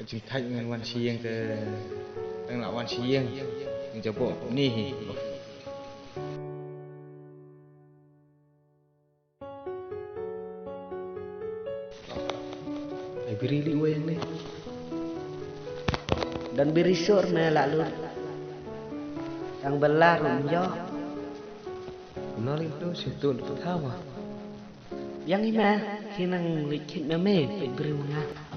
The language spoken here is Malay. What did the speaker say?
chừng thay ngân quan chiêng từ đang là quan chiêng nhưng cho bộ ni ay biri liweng ni dan biri sur na lalu yang belar yo nó lên đâu sẽ tuôn tụt thao à yang ima kinang likit meme biri mga